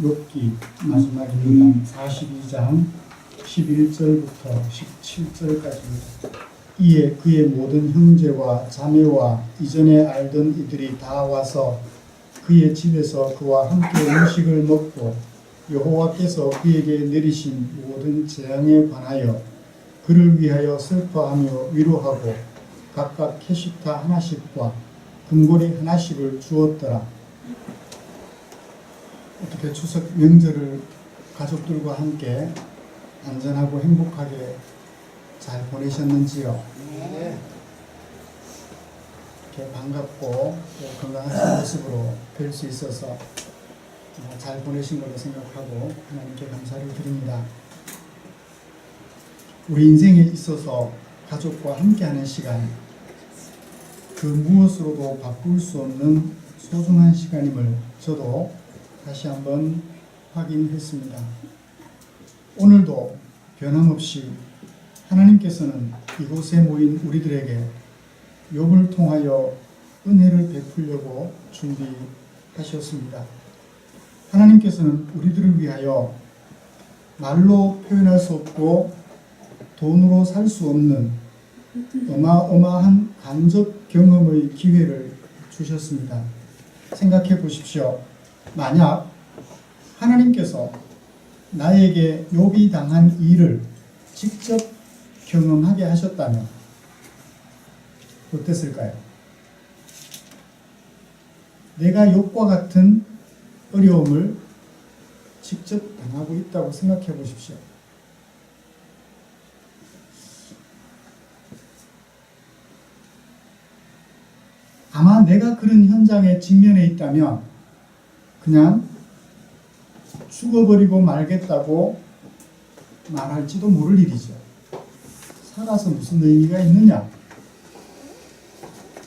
욥기 마지막입니다. 42장 11절부터 17절까지입니다. 이에 그의 모든 형제와 자매와 이전에 알던 이들이 다 와서 그의 집에서 그와 함께 음식을 먹고 여호와께서 그에게 내리신 모든 재앙에 관하여 그를 위하여 슬퍼하며 위로하고 각각 캐시타 하나씩과 금고리 하나씩을 주었더라. 어떻게 추석 명절을 가족들과 함께 안전하고 행복하게 잘 보내셨는지요? 네. 이렇게 반갑고 건강한 모습으로 뵐 수 있어서 잘 보내신 걸로 생각하고 하나님께 감사를 드립니다. 우리 인생에 있어서 가족과 함께하는 시간, 그 무엇으로도 바꿀 수 없는 소중한 시간임을 저도 다시 한번 확인했습니다. 오늘도 변함없이 하나님께서는 이곳에 모인 우리들에게 욥을 통하여 은혜를 베풀려고 준비하셨습니다. 하나님께서는 우리들을 위하여 말로 표현할 수 없고 돈으로 살 수 없는 어마어마한 간접 경험의 기회를 주셨습니다. 생각해 보십시오. 만약 하나님께서 나에게 욥이 당한 일을 직접 경험하게 하셨다면 어땠을까요? 내가 욥과 같은 어려움을 직접 당하고 있다고 생각해 보십시오. 아마 내가 그런 현장에 직면해 있다면 그냥 죽어버리고 말겠다고 말할지도 모를 일이죠. 살아서 무슨 의미가 있느냐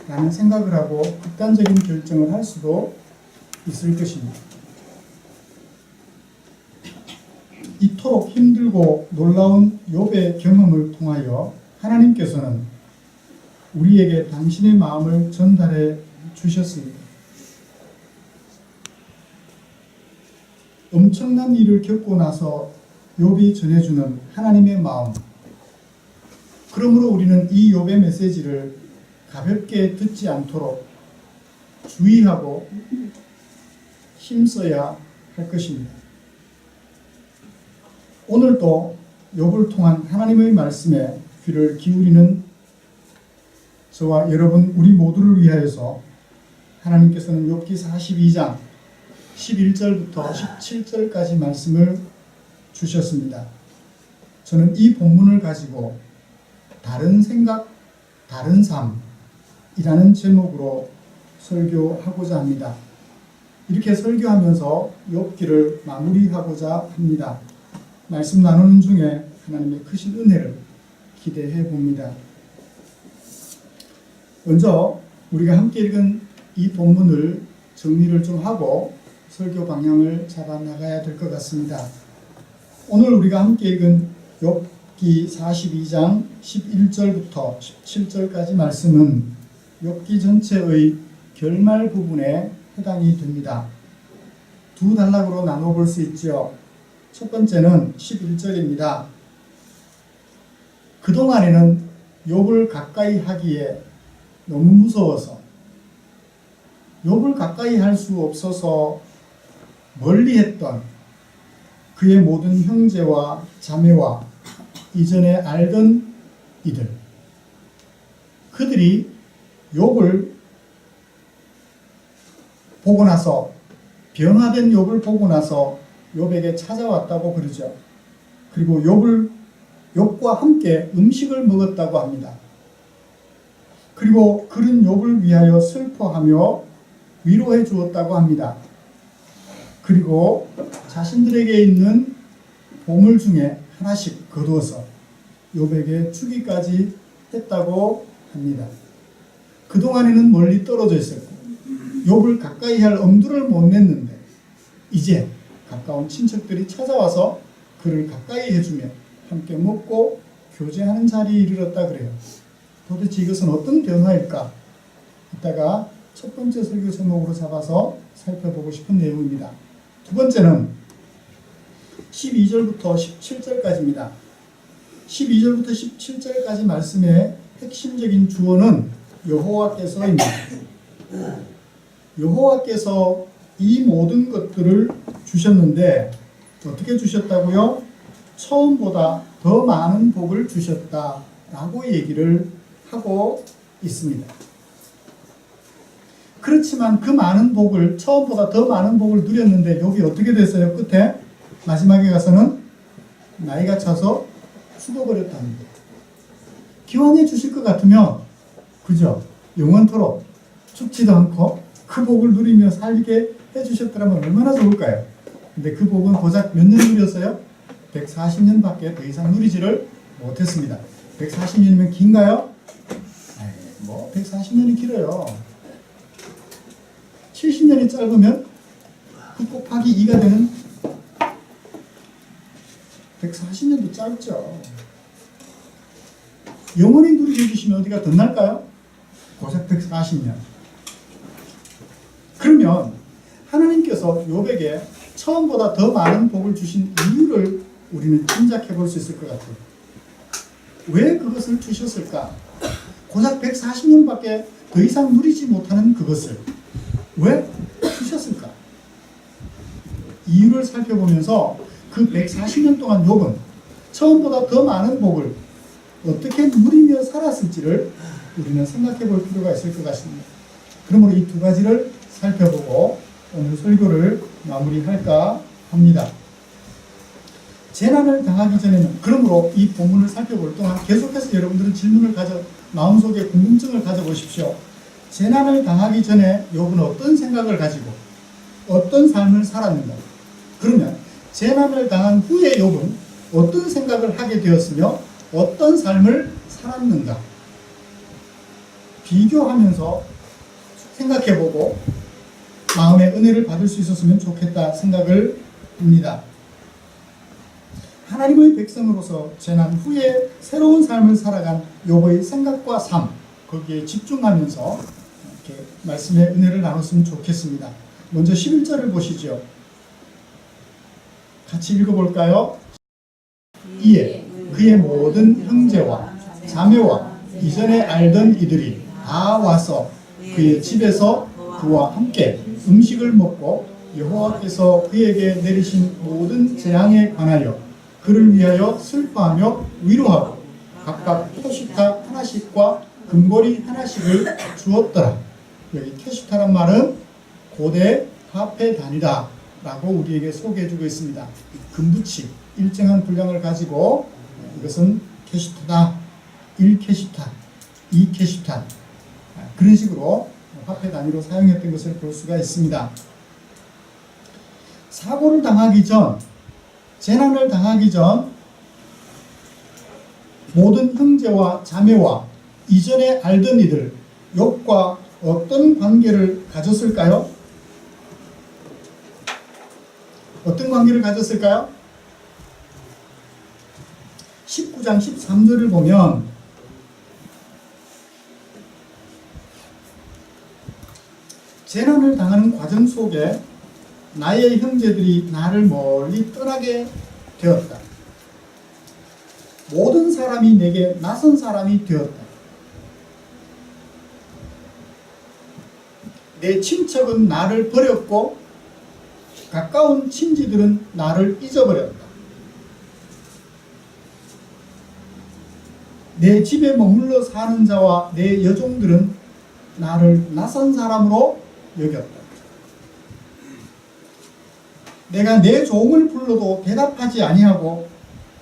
라는 생각을 하고 극단적인 결정을 할 수도 있을 것입니다. 이토록 힘들고 놀라운 욥의 경험을 통하여 하나님께서는 우리에게 당신의 마음을 전달해 주셨습니다. 엄청난 일을 겪고 나서 욥이 전해주는 하나님의 마음. 그러므로 우리는 이 욥의 메시지를 가볍게 듣지 않도록 주의하고 힘써야 할 것입니다. 오늘도 욥을 통한 하나님의 말씀에 귀를 기울이는 저와 여러분 우리 모두를 위하여서 하나님께서는 욥기 42장 11절부터 17절까지 말씀을 주셨습니다. 저는 이 본문을 가지고 다른 생각, 다른 삶이라는 제목으로 설교하고자 합니다. 이렇게 설교하면서 욥기를 마무리하고자 합니다. 말씀 나누는 중에 하나님의 크신 은혜를 기대해 봅니다. 먼저 우리가 함께 읽은 이 본문을 정리를 좀 하고 설교 방향을 잡아 나가야 될 것 같습니다. 오늘 우리가 함께 읽은 욥기 42장 11절부터 17절까지 말씀은 욥기 전체의 결말 부분에 해당이 됩니다. 두 단락으로 나눠볼 수 있죠. 첫 번째는 11절입니다. 그동안에는 욥을 가까이 하기에 너무 무서워서 욥을 가까이 할 수 없어서 멀리했던 그의 모든 형제와 자매와 이전에 알던 이들, 그들이 욥을 보고 나서 변화된 욥을 보고 나서 욥에게 찾아왔다고 그러죠. 그리고 욥과 함께 음식을 먹었다고 합니다. 그리고 그런 욥을 위하여 슬퍼하며 위로해 주었다고 합니다. 그리고 자신들에게 있는 보물 중에 하나씩 거두어서 욥에게 주기까지 했다고 합니다. 그동안에는 멀리 떨어져 있었고 욥을 가까이 할 엄두를 못 냈는데 이제 가까운 친척들이 찾아와서 그를 가까이 해주며 함께 먹고 교제하는 자리에 이르렀다 그래요. 도대체 이것은 어떤 변화일까? 이따가 첫 번째 설교 제목으로 잡아서 살펴보고 싶은 내용입니다. 두 번째는 12절부터 17절까지입니다. 12절부터 17절까지 말씀의 핵심적인 주어는 여호와께서입니다. 여호와께서 이 모든 것들을 주셨는데 어떻게 주셨다고요? 처음보다 더 많은 복을 주셨다라고 얘기를 하고 있습니다. 그렇지만 그 많은 복을, 처음보다 더 많은 복을 누렸는데 욥이 어떻게 됐어요? 끝에 마지막에 가서는 나이가 차서 죽어버렸답니다. 기왕에 주실 것 같으면 그죠? 영원토록 죽지도 않고 그 복을 누리며 살게 해주셨더라면 얼마나 좋을까요? 근데 그 복은 고작 몇 년 누렸어요? 140년밖에 더 이상 누리지를 못했습니다. 140년이면 긴가요? 뭐 140년이 길어요. 70년이 짧으면 그 곱하기 2가 되는 140년도 짧죠. 영원히 누리게 해주시면 어디가 더 날까요? 고작 140년. 그러면 하나님께서 욥에게 처음보다 더 많은 복을 주신 이유를 우리는 짐작해 볼 수 있을 것 같아요. 왜 그것을 주셨을까? 고작 140년밖에 더 이상 누리지 못하는 그것을 왜 주셨을까? 이유를 살펴보면서 그 140년 동안 욥은 처음보다 더 많은 복을 어떻게 누리며 살았을지를 우리는 생각해 볼 필요가 있을 것 같습니다. 그러므로 이 두 가지를 살펴보고 오늘 설교를 마무리할까 합니다. 재난을 당하기 전에는, 그러므로 이 본문을 살펴볼 동안 계속해서 여러분들은 질문을 마음속에 궁금증을 가져보십시오. 재난을 당하기 전에 욥은 어떤 생각을 가지고 어떤 삶을 살았는가? 그러면 재난을 당한 후에 욥은 어떤 생각을 하게 되었으며 어떤 삶을 살았는가? 비교하면서 생각해보고 마음의 은혜를 받을 수 있었으면 좋겠다 생각을 합니다. 하나님의 백성으로서 재난 후에 새로운 삶을 살아간 욥의 생각과 삶, 거기에 집중하면서 이렇게 말씀의 은혜를 나눴으면 좋겠습니다. 먼저 11절을 보시죠. 같이 읽어볼까요? 이에 그의 모든 형제와 자매와 이전에 알던 이들이 다 와서 그의 집에서 그와 함께 음식을 먹고 여호와께서 그에게 내리신 모든 재앙에 관하여 그를 위하여 슬퍼하며 위로하고 각각 캐시타 하나씩과 금고리 하나씩을 주었더라. 여기 캐시타란 말은 고대 화폐 단위다 라고 우리에게 소개해주고 있습니다. 금부치, 일정한 분량을 가지고 이것은 캐시타다, 1캐시타, 2캐시타, 그런 식으로 화폐 단위로 사용했던 것을 볼 수가 있습니다. 사고를 당하기 전, 재난을 당하기 전 모든 형제와 자매와 이전에 알던 이들, 욥과 어떤 관계를 가졌을까요? 어떤 관계를 가졌을까요? 19장 13절을 보면 재난을 당하는 과정 속에 나의 형제들이 나를 멀리 떠나게 되었다. 모든 사람이 내게 낯선 사람이 되었다. 내 친척은 나를 버렸고 가까운 친지들은 나를 잊어버렸다. 내 집에 머물러 사는 자와 내 여종들은 나를 낯선 사람으로 여겼다. 내가 내 종을 불러도 대답하지 아니하고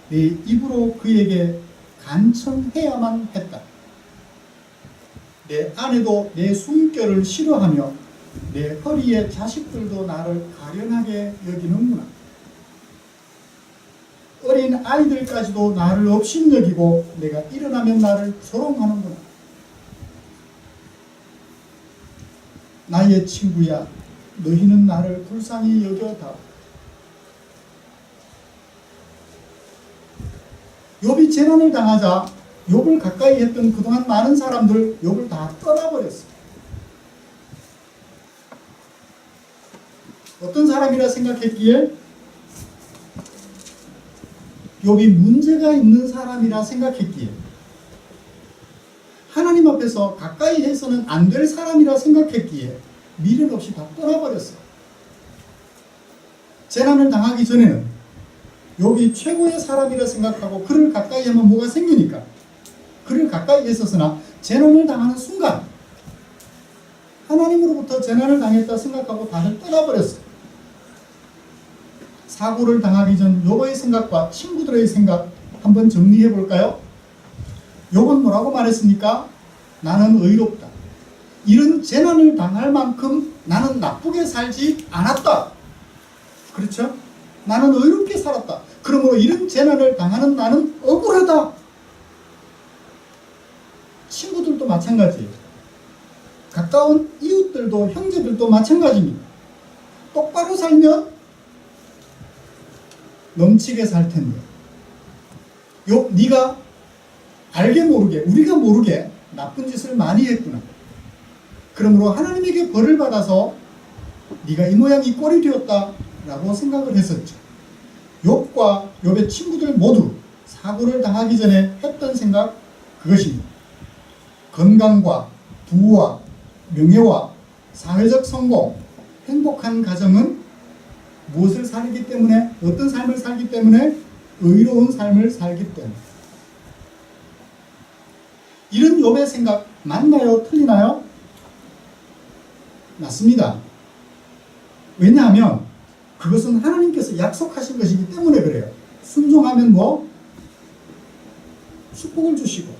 내 입으로 그에게 간청해야만 했다. 내 아내도 내 숨결을 싫어하며 내 허리에 자식들도 나를 가련하게 여기는구나. 어린 아이들까지도 나를 업신여기고 내가 일어나면 나를 조롱하는구나. 나의 친구야, 너희는 나를 불쌍히 여겨다. 욥이 재난을 당하자 욥을 가까이 했던 그동안 많은 사람들 욥을 다 떠나버렸어요. 어떤 사람이라 생각했기에 욥이 문제가 있는 사람이라 생각했기에, 하나님 앞에서 가까이 해서는 안 될 사람이라 생각했기에 미련 없이 다 떠나버렸어. 재난을 당하기 전에는 욥이 최고의 사람이라 생각하고 그를 가까이 하면 뭐가 생기니까 그를 가까이 했었으나, 재난을 당하는 순간 하나님으로부터 재난을 당했다 생각하고 다들 떠나버렸어. 사고를 당하기 전 욥의 생각과 친구들의 생각 한번 정리해 볼까요? 욥은 뭐라고 말했습니까? 나는 의롭다. 이런 재난을 당할 만큼 나는 나쁘게 살지 않았다. 그렇죠? 나는 의롭게 살았다. 그러므로 이런 재난을 당하는 나는 억울하다. 친구들도 마찬가지예요. 가까운 이웃들도, 형제들도 마찬가지입니다. 똑바로 살면 넘치게 살 텐데, 네가 알게 모르게, 우리가 모르게 나쁜 짓을 많이 했구나. 그러므로 하나님에게 벌을 받아서 네가 이 모양 이 꼴이 되었다 라고 생각을 했었죠. 욥과 욥의 친구들 모두 사고를 당하기 전에 했던 생각, 그것입니다. 건강과 부와 명예와 사회적 성공, 행복한 가정은 무엇을 살기 때문에, 어떤 삶을 살기 때문에? 의로운 삶을 살기 때문에. 이런 욥의 생각 맞나요? 틀리나요? 맞습니다. 왜냐하면 그것은 하나님께서 약속하신 것이기 때문에 그래요. 순종하면 축복을 주시고,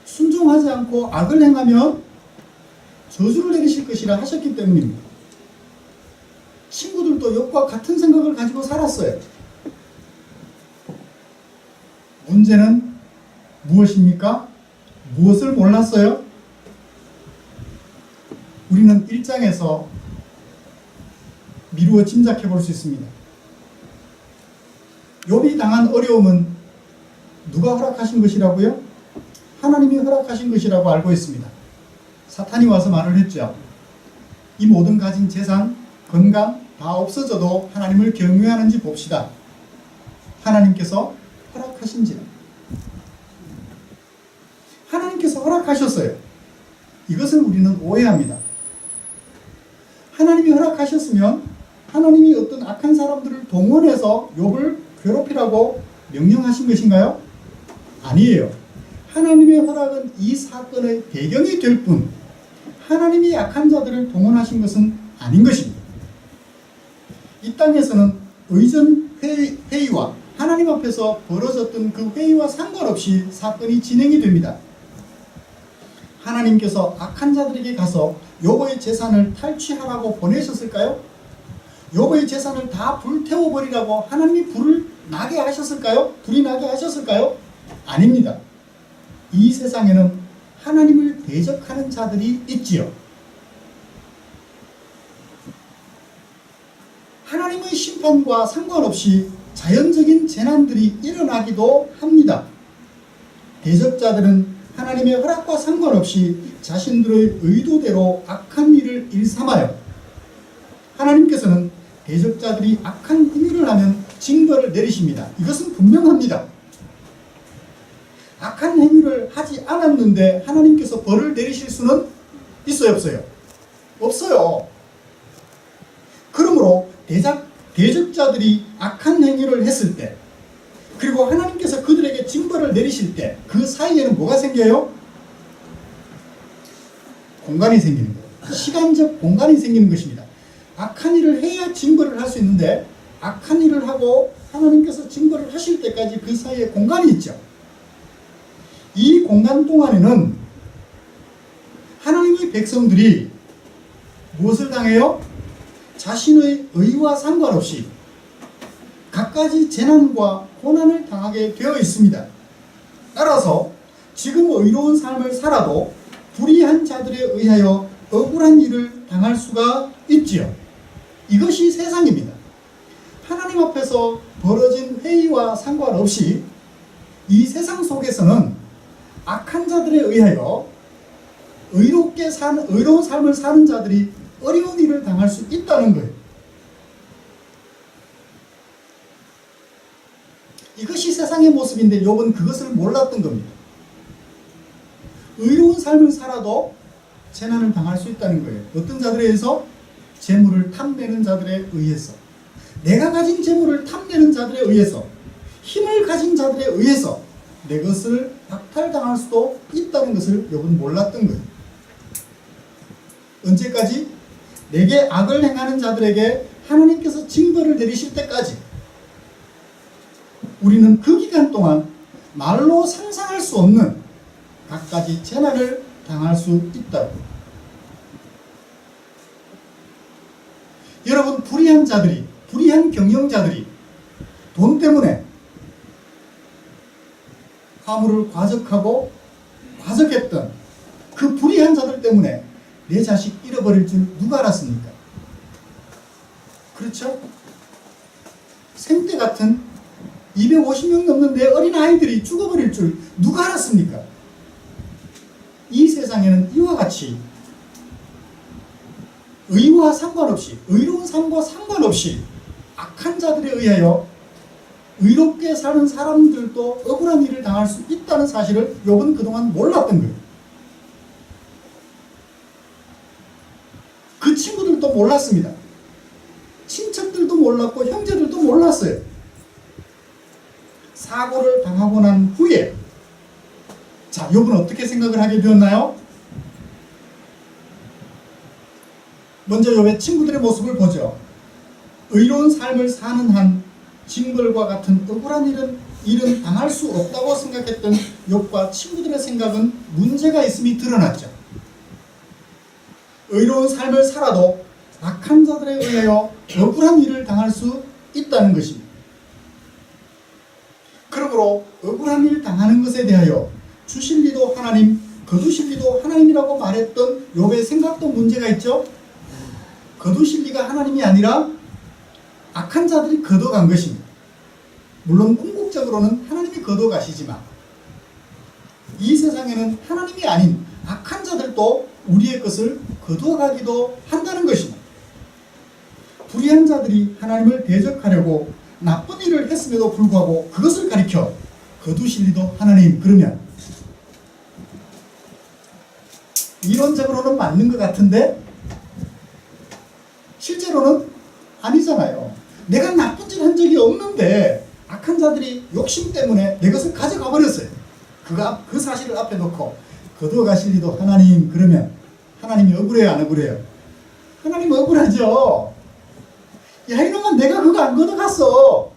순종하지 않고 악을 행하면 저주를 내리실 것이라 하셨기 때문입니다. 친구들도 욥과 같은 생각을 가지고 살았어요. 문제는 무엇입니까? 무엇을 몰랐어요? 우리는 1장에서 미루어 짐작해 볼 수 있습니다. 욥이 당한 어려움은 누가 허락하신 것이라고요? 하나님이 허락하신 것이라고 알고 있습니다. 사탄이 와서 말을 했죠. 이 모든 가진 재산, 건강 다 없어져도 하나님을 경외하는지 봅시다. 하나님께서 허락하신지라. 하나님께서 허락하셨어요. 이것을 우리는 오해합니다. 하나님이 허락하셨으면 하나님이 어떤 악한 사람들을 동원해서 욥을 괴롭히라고 명령하신 것인가요? 아니에요. 하나님의 허락은 이 사건의 배경이 될 뿐, 하나님이 악한 자들을 동원하신 것은 아닌 것입니다. 이 땅에서는 의전 회의와 하나님 앞에서 벌어졌던 그 회의와 상관없이 사건이 진행이 됩니다. 하나님께서 악한 자들에게 가서 욥의 재산을 탈취하라고 보내셨을까요? 욥의 재산을 다 불태워버리라고 하나님이 불을 나게 하셨을까요? 불이 나게 하셨을까요? 아닙니다. 이 세상에는 하나님을 대적하는 자들이 있지요. 하나님의 심판과 상관없이 자연적인 재난들이 일어나기도 합니다. 대적자들은 하나님의 허락과 상관없이 자신들의 의도대로 악한 일을 일삼아요. 하나님께서는 대적자들이 악한 행위를 하면 징벌을 내리십니다. 이것은 분명합니다. 악한 행위를 하지 않았는데 하나님께서 벌을 내리실 수는 있어요, 없어요? 없어요. 그러므로 대적자들이 악한 행위를 했을 때, 그리고 하나님께서 그들에게 징벌을 내리실 때 그 사이에는 뭐가 생겨요? 공간이 생기는 거예요. 시간적 공간이 생기는 것입니다. 악한 일을 해야 징벌을 할 수 있는데, 악한 일을 하고 하나님께서 징벌을 하실 때까지 그 사이에 공간이 있죠. 이 공간 동안에는 하나님의 백성들이 무엇을 당해요? 자신의 의와 상관없이 갖가지 재난과 고난을 당하게 되어 있습니다. 따라서 지금 의로운 삶을 살아도 불의한 자들에 의하여 억울한 일을 당할 수가 있지요. 이것이 세상입니다. 하나님 앞에서 벌어진 회의와 상관없이 이 세상 속에서는 악한 자들에 의하여 의로운 삶을 사는 자들이 어려운 일을 당할 수 있다는 거예요. 이것이 세상의 모습인데 욥은 그것을 몰랐던 겁니다. 의로운 삶을 살아도 재난을 당할 수 있다는 거예요. 어떤 자들에 의해서? 재물을 탐내는 자들에 의해서, 내가 가진 재물을 탐내는 자들에 의해서, 힘을 가진 자들에 의해서 내 것을 박탈당할 수도 있다는 것을 욥은 몰랐던 거예요. 언제까지? 내게 악을 행하는 자들에게 하나님께서 징벌을 내리실 때까지 우리는 그 기간 동안 말로 상상할 수 없는 갖가지 재난을 당할 수 있다고. 여러분, 불의한 자들이, 불의한 경영자들이 돈 때문에 화물을 과적하고 과적했던 그 불의한 자들 때문에 내 자식 잃어버릴 줄 누가 알았습니까? 그렇죠? 생때 같은 250명 넘는 내 어린 아이들이 죽어버릴 줄 누가 알았습니까? 이 세상에는 이와 같이 의와 상관없이, 의로운 삶과 상관없이 악한 자들에 의하여 의롭게 사는 사람들도 억울한 일을 당할 수 있다는 사실을 욥은 그동안 몰랐던 거예요. 그 친구들도 몰랐습니다. 친척들도 몰랐고 형제들도 몰랐어요. 사고를 당하고 난 후에 자, 욥은 어떻게 생각을 하게 되었나요? 먼저 욥의 친구들의 모습을 보죠. 의로운 삶을 사는 한 징벌과 같은 억울한 일은 당할 수 없다고 생각했던 욥과 친구들의 생각은 문제가 있음이 드러났죠. 의로운 삶을 살아도 악한 자들에 의하여 억울한 일을 당할 수 있다는 것입니다. 그러므로 억울한 일 당하는 것에 대하여 주실 리도 하나님, 거두실 리도 하나님이라고 말했던 욥의 생각도 문제가 있죠. 거두실 리가 하나님이 아니라 악한 자들이 거둬간 것입니다. 물론 궁극적으로는 하나님이 거둬가시지만 이 세상에는 하나님이 아닌 악한 자들도 우리의 것을 거둬가기도 한다는 것입니다. 불의한 자들이 하나님을 대적하려고 나쁜 일을 했음에도 불구하고 그것을 가리켜 거두실 리도 하나님, 그러면 이론적으로는 맞는 것 같은데 실제로는 아니잖아요. 내가 나쁜 짓 한 적이 없는데 악한 자들이 욕심 때문에 내 것을 가져가 버렸어요. 그 사실을 앞에 놓고 거두어가실 리도 하나님, 그러면 하나님이 억울해요, 안 억울해요? 하나님 억울하죠. 야, 이놈아, 내가 그거 안 걷어갔어.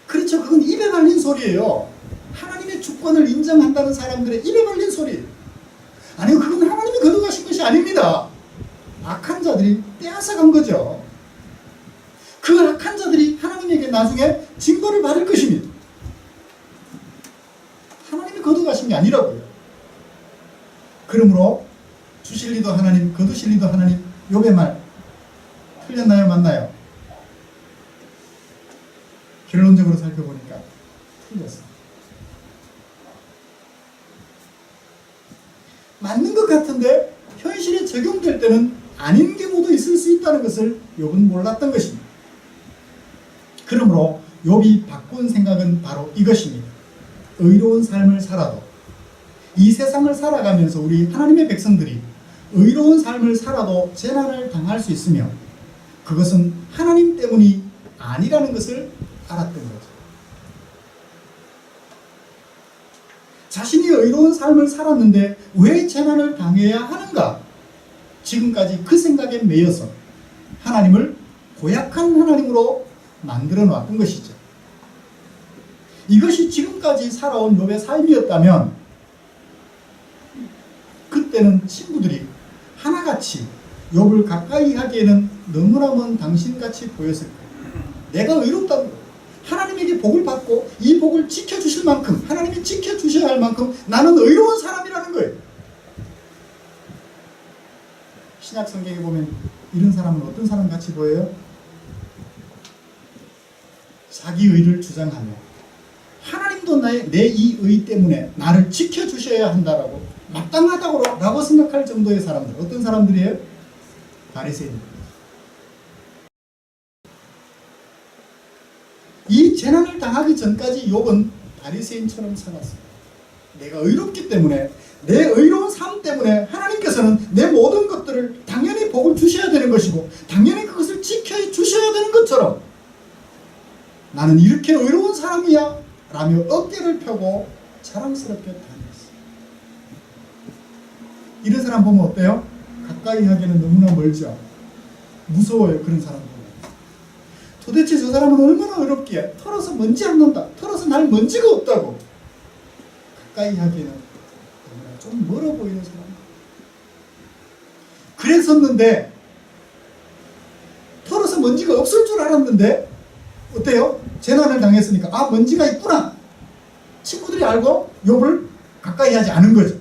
그렇죠. 그건 입에 발린 소리예요. 하나님의 주권을 인정한다는 사람들의 입에 발린 소리예요. 아니요, 그건 하나님이 거둬가신 것이 아닙니다. 악한 자들이 빼앗아간 거죠. 그 악한 자들이 하나님에게 나중에 징벌을 받을 것입니다. 하나님이 거둬가신 게 아니라고요. 그러므로 주실 리도 하나님, 거두실 리도 하나님, 욥의 말 틀렸나요, 맞나요? 결론적으로 살펴보니까 틀렸어요. 맞는 것 같은데 현실에 적용될 때는 아닌 경우도 있을 수 있다는 것을 욥은 몰랐던 것입니다. 그러므로 욥이 바꾼 생각은 바로 이것입니다. 의로운 삶을 살아도, 이 세상을 살아가면서 우리 하나님의 백성들이 의로운 삶을 살아도 재난을 당할 수 있으며 그것은 하나님 때문이 아니라는 것을 알았던 거죠. 자신이 의로운 삶을 살았는데 왜 재난을 당해야 하는가? 지금까지 그 생각에 매여서 하나님을 고약한 하나님으로 만들어 놨던 것이죠. 이것이 지금까지 살아온 욥의 삶이었다면 그때는 친구들이 하나같이 욥을 가까이 하기에는 너무나 먼 당신같이 보였을 거예요. 내가 의롭다고, 하나님에게 복을 받고 이 복을 지켜주실 만큼, 하나님이 지켜주셔야 할 만큼 나는 의로운 사람이라는 거예요. 신약 성경에 보면 이런 사람은 어떤 사람 같이 보여요? 자기 의를 주장하며 하나님도 내 이 의 때문에 나를 지켜주셔야 한다라고, 마땅하다고 생각할 정도의 사람들. 어떤 사람들이에요? 바리새인들. 이 재난을 당하기 전까지 욥은 바리새인처럼 살았어요. 내가 의롭기 때문에, 내 의로운 삶 때문에 하나님께서는 내 모든 것들을 당연히 복을 주셔야 되는 것이고 당연히 그것을 지켜 주셔야 되는 것처럼 나는 이렇게 의로운 사람이야 라며 어깨를 펴고 자랑스럽게 다녔어요. 이런 사람 보면 어때요? 가까이 하기에는 너무나 멀죠. 무서워요. 그런 사람 보면. 도대체 저 사람은 얼마나 의롭기에 털어서 먼지 안 난다, 털어서 날 먼지가 없다고. 가까이 하기에는 너무나 좀 멀어 보이는 사람. 그랬었는데 털어서 먼지가 없을 줄 알았는데 어때요? 재난을 당했으니까 아, 먼지가 있구나. 친구들이 알고 욥을 가까이 하지 않은 거죠.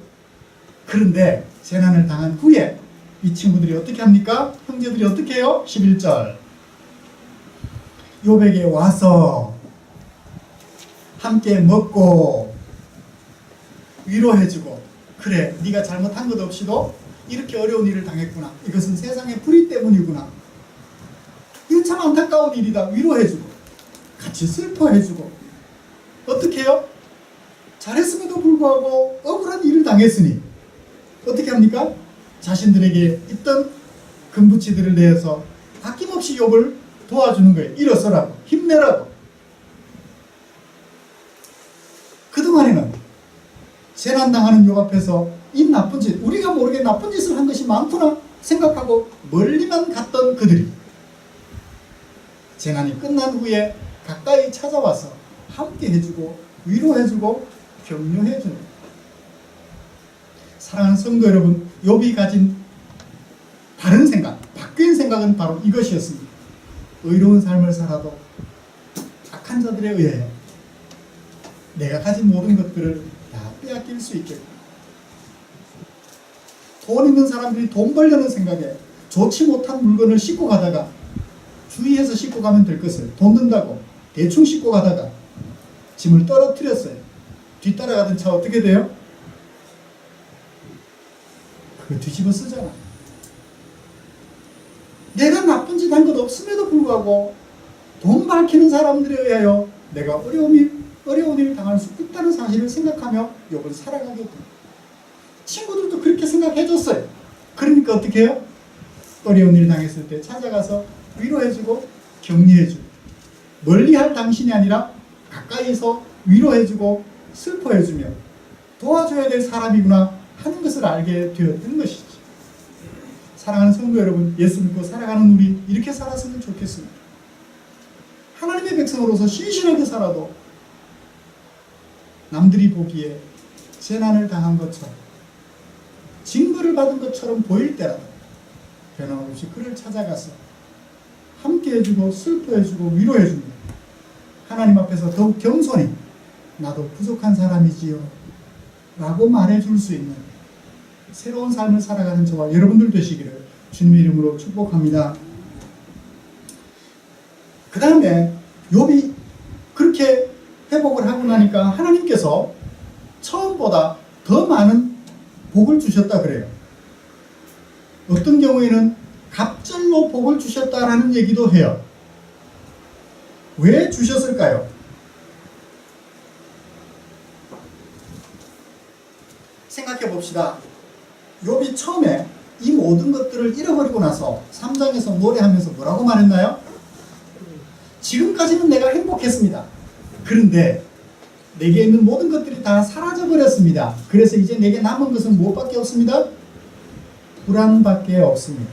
그런데 재난을 당한 후에 이 친구들이 어떻게 합니까? 형제들이 어떻게 해요? 11절 욥에게 와서 함께 먹고 위로해주고, 그래 네가 잘못한 것 없이도 이렇게 어려운 일을 당했구나, 이것은 세상의 불의 때문이구나, 이건 참 안타까운 일이다, 위로해주고 같이 슬퍼해주고. 어떻게 해요? 잘했음에도 불구하고 억울한 일을 당했으니 어떻게 합니까? 자신들에게 있던 금부치들을 내어서 아낌없이 욥을 도와주는 거예요. 일어서라고, 힘내라고. 그동안에는 재난당하는 욥 앞에서 이 나쁜 짓, 우리가 모르게 나쁜 짓을 한 것이 많구나 생각하고 멀리만 갔던 그들이 재난이 끝난 후에 가까이 찾아와서 함께 해주고 위로해주고 격려해주는. 사랑하는 성도 여러분, 욥이 가진 다른 생각, 바뀐 생각은 바로 이것이었습니다. 의로운 삶을 살아도 악한 자들에 의해 내가 가진 모든 것들을 다 빼앗길 수 있겠구나. 돈 있는 사람들이 돈 벌려는 생각에 좋지 못한 물건을 싣고 가다가 주의해서 싣고 가면 될 것을 돈 든다고 대충 싣고 가다가 짐을 떨어뜨렸어요. 뒤따라가던 차 어떻게 돼요? 그거 뒤집어 쓰잖아. 내가 나쁜 짓 한 것 없음에도 불구하고 돈 밝히는 사람들에 의하여 내가 어려운 일 당할 수 있다는 사실을 생각하며 욥은 살아가게 됩니다. 친구들도 그렇게 생각해줬어요. 그러니까 어떻게 해요? 어려운 일 당했을 때 찾아가서 위로해주고 격려해주고, 멀리할 당신이 아니라 가까이서 위로해주고 슬퍼해주며 도와줘야 될 사람이구나 하는 것을 알게 되었던 것이죠. 사랑하는 성도 여러분, 예수 믿고 살아가는 우리 이렇게 살았으면 좋겠습니다. 하나님의 백성으로서 신실하게 살아도 남들이 보기에 재난을 당한 것처럼, 징벌을 받은 것처럼 보일 때라도 변함없이 그를 찾아가서 함께 해주고 슬퍼해주고 위로해줍니다. 하나님 앞에서 더욱 겸손히 나도 부족한 사람이지요 라고 말해줄 수 있는 새로운 삶을 살아가는 저와 여러분들 되시기를 주님의 이름으로 축복합니다. 그 다음에 욥이 그렇게 회복을 하고 나니까 하나님께서 처음보다 더 많은 복을 주셨다 그래요. 어떤 경우에는 갑절로 복을 주셨다라는 얘기도 해요. 왜 주셨을까요? 생각해 봅시다. 욥이 처음에 이 모든 것들을 잃어버리고 나서 3장에서 노래하면서 뭐라고 말했나요? 지금까지는 내가 행복했습니다. 그런데 내게 있는 모든 것들이 다 사라져버렸습니다. 그래서 이제 내게 남은 것은 무엇밖에 없습니다? 불안밖에 없습니다.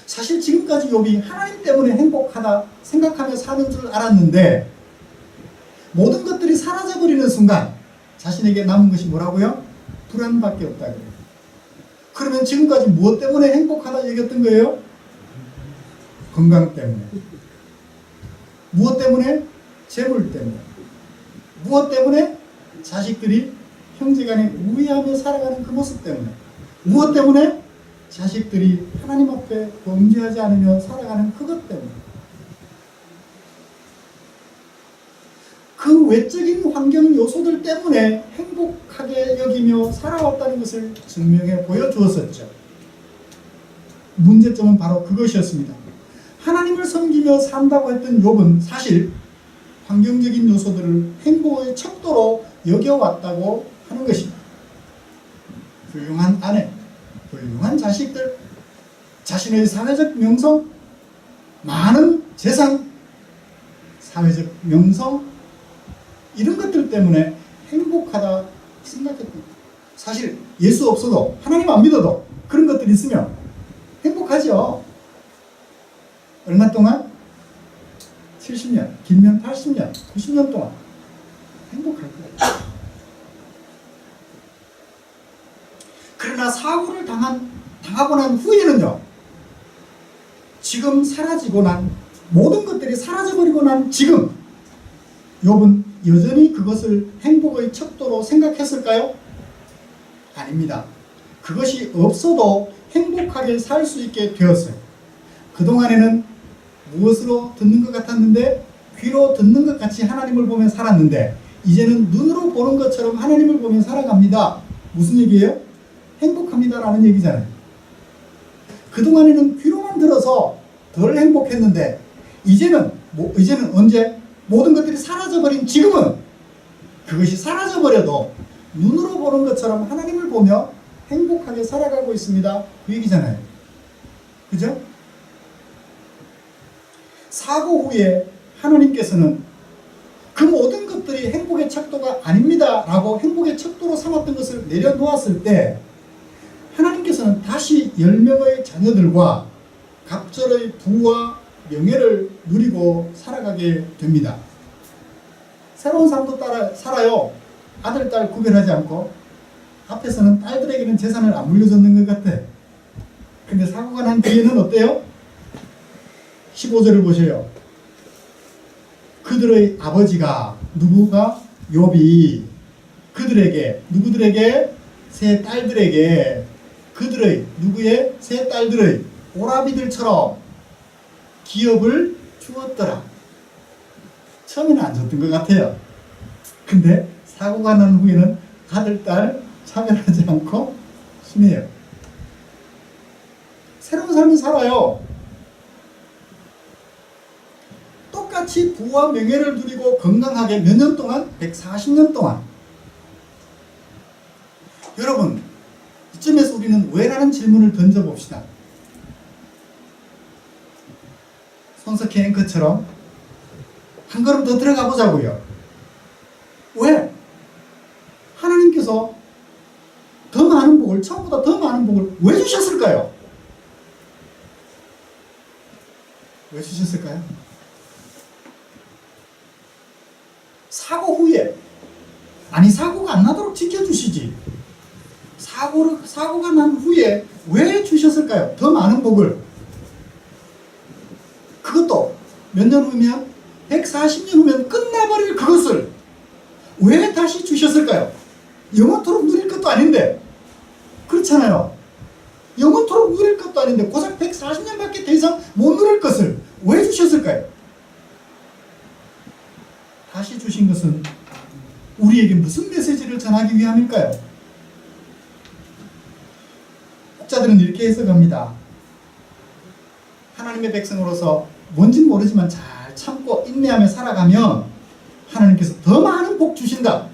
사실 지금까지 욥이 하나님 때문에 행복하다 생각하며 사는 줄 알았는데 모든 것들이 사라져버리는 순간 자신에게 남은 것이 뭐라고요? 불안밖에 없다 그래요. 그러면 지금까지 무엇 때문에 행복하다 얘기했던 거예요? 건강 때문에. 무엇 때문에? 재물 때문에. 무엇 때문에? 자식들이 형제간에 우애하며 살아가는 그 모습 때문에. 무엇 때문에? 자식들이 하나님 앞에 범죄하지 않으며 살아가는 그것 때문에. 그 외적인 환경 요소들 때문에 행복하게 여기며 살아왔다는 것을 증명해 보여주었었죠. 문제점은 바로 그것이었습니다. 하나님을 섬기며 산다고 했던 욥은 사실 환경적인 요소들을 행복의 척도로 여겨왔다고 하는 것입니다. 훌륭한 아내, 훌륭한 자식들, 자신의 사회적 명성, 많은 재산, 사회적 명성, 이런 것들 때문에 행복하다 생각했던, 사실 예수 없어도 하나님 안 믿어도 그런 것들이 있으면 행복하죠. 얼마 동안? 70년, 길면 80년, 90년 동안 행복할 거예요. 그러나 사고를 당하고 난 후에는요, 지금 사라지고 난 모든 것들이 사라져버리고 난 지금 욥은 여전히 그것을 행복의 척도로 생각했을까요? 아닙니다. 그것이 없어도 행복하게 살 수 있게 되었어요. 그동안에는 무엇으로 듣는 것 같았는데 귀로 듣는 것 같이 하나님을 보며 살았는데 이제는 눈으로 보는 것처럼 하나님을 보며 살아갑니다. 무슨 얘기예요? 행복합니다라는 얘기잖아요. 그동안에는 귀로만 들어서 덜 행복했는데 이제는 언제? 모든 것들이 사라져버린 지금은 그것이 사라져버려도 눈으로 보는 것처럼 하나님을 보며 행복하게 살아가고 있습니다. 그 얘기잖아요. 그죠? 사고 후에 하나님께서는 그 모든 것들이 행복의 척도가 아닙니다 라고 행복의 척도로 삼았던 것을 내려놓았을 때 하나님께서는 다시 10명의 자녀들과 갑절의 부와 명예를 누리고 살아가게 됩니다. 새로운 삶도 살아요. 아들, 딸 구별하지 않고. 앞에서는 딸들에게는 재산을 안 물려줬는 것 같아. 근데 사고가 난 뒤에는 어때요? 15절을 보세요. 그들의 아버지가 누구가? 욥이 누구들에게? 세 딸들에게 누구의? 세 딸들의 오라비들처럼 기업을 주었더라. 처음에는 안 줬던 것 같아요. 근데 사고가 난 후에는 아들, 딸 차별하지 않고 순해요. 새로운 삶을 살아요. 똑같이 부와 명예를 누리고 건강하게 몇 년 동안? 140년 동안. 여러분, 이쯤에서 우리는 왜라는 질문을 던져봅시다. 손석희 앵커처럼 한 걸음 더 들어가 보자고요. 왜? 하나님께서 더 많은 복을, 처음보다 더 많은 복을 왜 주셨을까요? 왜 주셨을까요? 사고 후에, 아니 사고가 안 나도록 지켜주시지. 사고가 난 후에 왜 주셨을까요? 더 많은 복을. 그것도 몇 년 후면 140년 후면 끝나버릴 그것을 왜 다시 주셨을까요? 영원토록 누릴 것도 아닌데. 그렇잖아요. 영원토록 누릴 것도 아닌데 고작 140년밖에 더 이상 못 누릴 것을 왜 주셨을까요? 다시 주신 것은 우리에게 무슨 메시지를 전하기 위함일까요? 학자들은 이렇게 해석합니다. 하나님의 백성으로서 뭔진 모르지만 잘 참고 인내하며 살아가면 하나님께서 더 많은 복 주신다.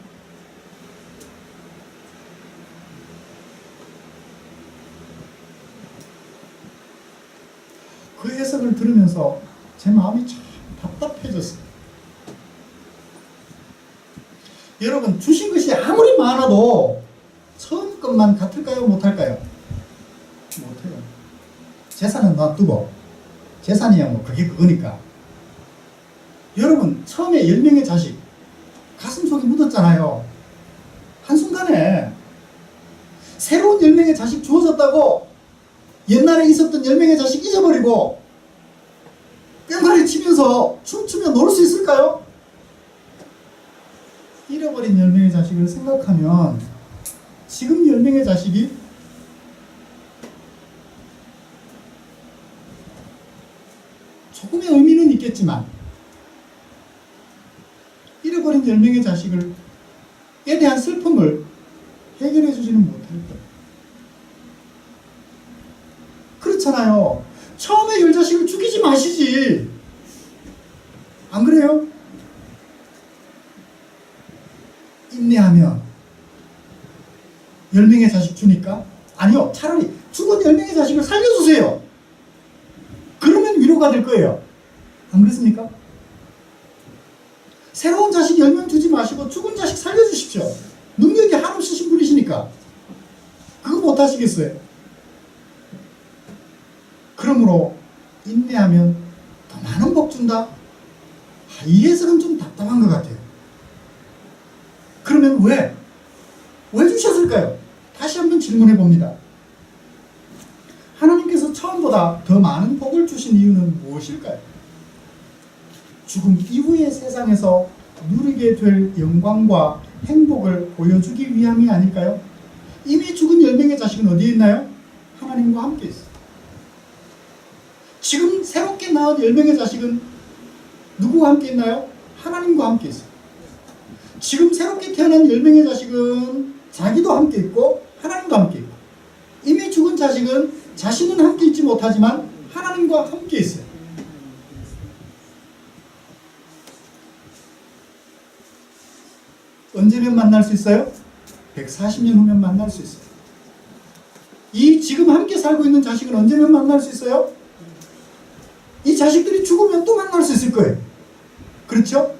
그 해석을 들으면서 제 마음이 참 답답해졌어요. 여러분, 주신 것이 아무리 많아도 처음 것만 같을까요? 못할까요? 못해요. 재산은 놔두고 재산이야 뭐 그게 그거니까. 여러분, 처음에 10명의 자식 가슴속에 묻었잖아요. 한순간에 새로운 10명의 자식 주어졌다고 옛날에 있었던 10명의 자식 잊어버리고 꽹과리 치면서 춤추며 놀 수 있을까요? 잃어버린 10명의 자식을 생각하면 지금 10명의 자식이 조금의 의미는 있겠지만 잃어버린 10명의 자식에 대한 슬픔을 해결해 주지는 못할 거예요. 그렇잖아요. 처음에 10자식을 죽이지 마시지. 안 그래요? 인내하면 10명의 자식 주니까? 아니요. 차라리 죽은 10명의 자식을 살려주세요. 그러면 위로가 될 거예요. 안 그렇습니까? 새로운 자식 10명 주지 마시고 죽은 자식 살려주십시오. 능력이 한없으신 분이시니까. 그거 못하시겠어요? 그러므로 인내하면 더 많은 복 준다? 이 해석은 좀 답답한 것 같아요. 그러면 왜? 왜 주셨을까요? 다시 한번 질문해 봅니다. 하나님께서 처음보다 더 많은 복을 주신 이유는 무엇일까요? 죽음 이후의 세상에서 누리게 될 영광과 행복을 보여주기 위함이 아닐까요? 이미 죽은 10명의 자식은 어디에 있나요? 하나님과 함께 있어요. 지금 새롭게 낳은 10명의 자식은 누구와 함께 있나요? 하나님과 함께 있어요. 지금 새롭게 태어난 10명의 자식은 자기도 함께 있고 하나님과 함께 있고, 이미 죽은 자식은 자신은 함께 있지 못하지만 하나님과 함께 있어요. 언제면 만날 수 있어요? 140년 후면 만날 수 있어요. 이 지금 함께 살고 있는 자식은 언제면 만날 수 있어요? 이 자식들이 죽으면 또 만날 수 있을 거예요. 그렇죠?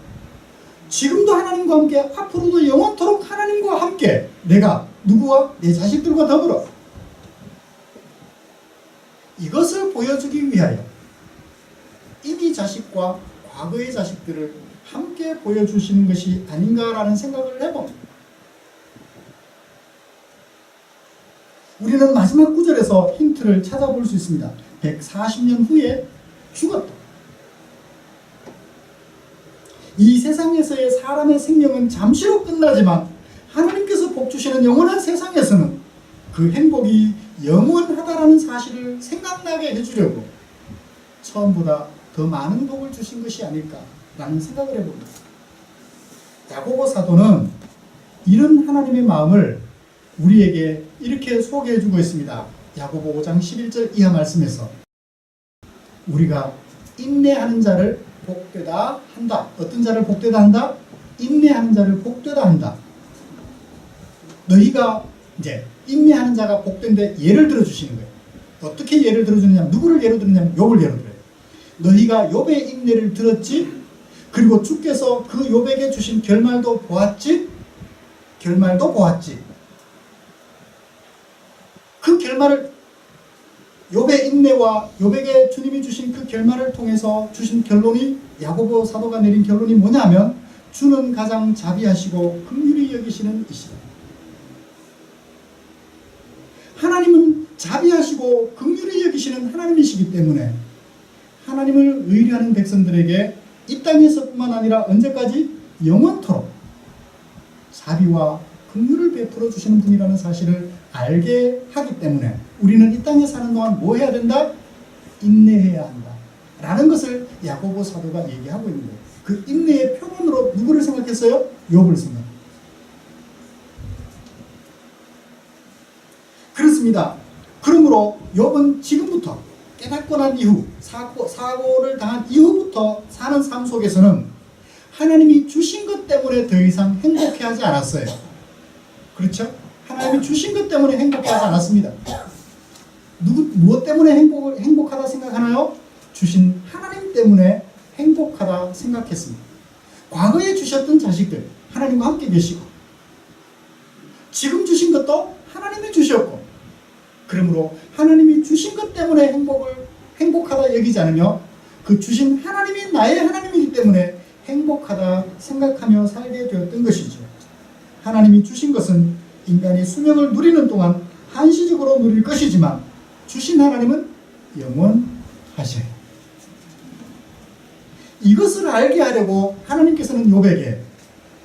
지금도 하나님과 함께, 앞으로도 영원토록 하나님과 함께, 내가 누구와? 내 자식들과 더불어. 이것을 보여주기 위하여 이미 자식과 과거의 자식들을 함께 보여주시는 것이 아닌가라는 생각을 해봅니다. 우리는 마지막 구절에서 힌트를 찾아볼 수 있습니다. 140년 후에 죽었다. 이 세상에서의 사람의 생명은 잠시로 끝나지만 하나님께서 복 주시는 영원한 세상에서는 그 행복이 영원하다라는 사실을 생각나게 해주려고 처음보다 더 많은 복을 주신 것이 아닐까라는 생각을 해봅니다. 야고보 사도는 이런 하나님의 마음을 우리에게 이렇게 소개해주고 있습니다. 야고보 5장 11절 이하 말씀에서 우리가 인내하는 자를 복되다 한다. 어떤 자를 복되다 한다? 인내하는 자를 복되다 한다. 너희가 이제 인내하는 자가 복된데 예를 들어 주시는 거예요. 어떻게 예를 들어 주느냐? 누구를 예로 들었냐면 욥을 예로 들어요. 너희가 욥의 인내를 들었지? 그리고 주께서 그 욥에게 주신 결말도 보았지? 결말도 보았지. 그 결말을, 욥의 인내와 욥에게 주님이 주신 그 결말을 통해서 주신 결론이, 야고보 사도가 내린 결론이 뭐냐면 주는 가장 자비하시고 긍휼히 여기시는 이시다. 하나님은 자비하시고 긍휼히 여기시는 하나님이시기 때문에 하나님을 의뢰하는 백성들에게 이 땅에서뿐만 아니라 언제까지? 영원토록 자비와 긍휼을 베풀어 주시는 분이라는 사실을 알게 하기 때문에 우리는 이 땅에 사는 동안 뭐 해야 된다? 인내해야 한다 라는 것을 야고보 사도가 얘기하고 있는 거예요. 그 인내의 표본으로 누구를 생각했어요? 욥을 생각합니다. 그렇습니다. 그러므로 욥은 지금부터 깨닫고 난 이후, 사고를 당한 이후부터 사는 삶 속에서는 하나님이 주신 것 때문에 더 이상 행복해하지 않았어요. 그렇죠? 하나님이 주신 것 때문에 행복하지 않았습니다. 무엇 때문에 행복하다 생각하나요? 주신 하나님 때문에 행복하다 생각했습니다. 과거에 주셨던 자식들, 하나님과 함께 계시고, 지금 주신 것도 하나님이 주셨고, 그러므로 하나님이 주신 것 때문에 행복하다 여기지 않으며 그 주신 하나님이 나의 하나님이기 때문에 행복하다 생각하며 살게 되었던 것이죠. 하나님이 주신 것은 인간이 수명을 누리는 동안 한시적으로 누릴 것이지만 주신 하나님은 영원하셔요. 이것을 알게 하려고 하나님께서는 욥에게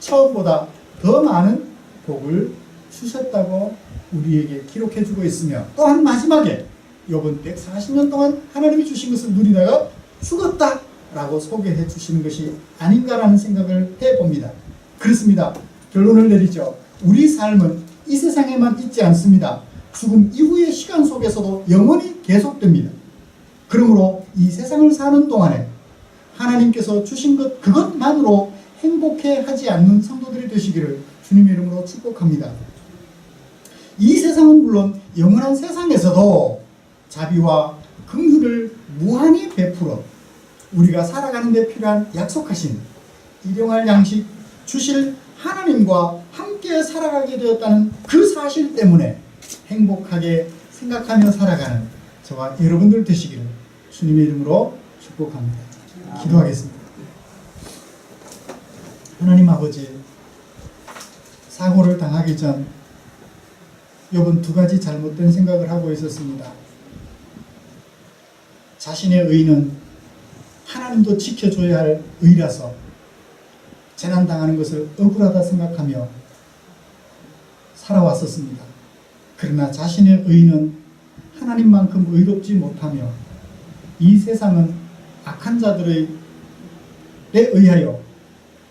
처음보다 더 많은 복을 주셨다고 우리에게 기록해주고 있으며, 또한 마지막에 욥은 140년 동안 하나님이 주신 것을 누리다가 죽었다 라고 소개해 주시는 것이 아닌가라는 생각을 해봅니다. 그렇습니다. 결론을 내리죠. 우리 삶은 이 세상에만 있지 않습니다. 죽음 이후의 시간 속에서도 영원히 계속됩니다. 그러므로 이 세상을 사는 동안에 하나님께서 주신 것 그것만으로 행복해 하지 않는 성도들이 되시기를 주님의 이름으로 축복합니다. 이 세상은 물론 영원한 세상에서도 자비와 긍휼을 무한히 베풀어 우리가 살아가는 데 필요한 약속하신 일용할 양식 주실 하나님과 함께 살아가게 되었다는 그 사실 때문에 행복하게 생각하며 살아가는 저와 여러분들 되시기를 주님의 이름으로 축복합니다. 기도하겠습니다. 하나님 아버지, 사고를 당하기 전 욥은 두 가지 잘못된 생각을 하고 있었습니다. 자신의 의는 하나님도 지켜줘야 할 의라서 재난당하는 것을 억울하다 생각하며 살아왔었습니다. 그러나 자신의 의는 하나님만큼 의롭지 못하며 이 세상은 악한 자들에 의하여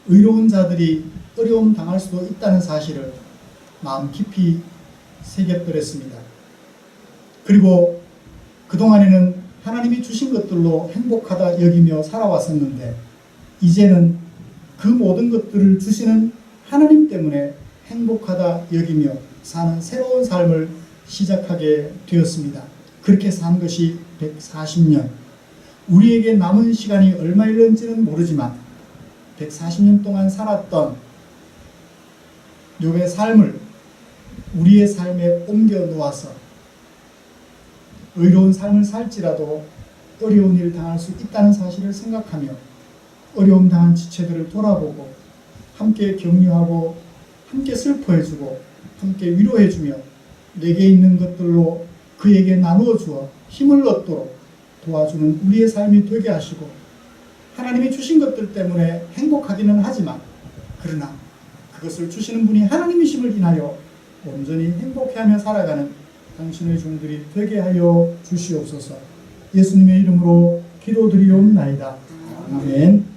의로운 자들이 어려움 당할 수도 있다는 사실을 마음 깊이 새겨버렸습니다. 그리고 그동안에는 하나님이 주신 것들로 행복하다 여기며 살아왔었는데 이제는 그 모든 것들을 주시는 하나님 때문에 행복하다 여기며 사는 새로운 삶을 시작하게 되었습니다. 그렇게 산 것이 140년. 우리에게 남은 시간이 얼마일는지는 모르지만 140년 동안 살았던 욥의 삶을 우리의 삶에 옮겨 놓아서 의로운 삶을 살지라도 어려운 일을 당할 수 있다는 사실을 생각하며 어려움 당한 지체들을 돌아보고 함께 격려하고 함께 슬퍼해주고 함께 위로해주며 내게 있는 것들로 그에게 나누어 주어 힘을 얻도록 도와주는 우리의 삶이 되게 하시고 하나님이 주신 것들 때문에 행복하기는 하지만 그러나 그것을 주시는 분이 하나님이심을 인하여 온전히 행복해하며 살아가는 당신의 종들이 되게 하여 주시옵소서. 예수님의 이름으로 기도드리옵나이다. 아멘.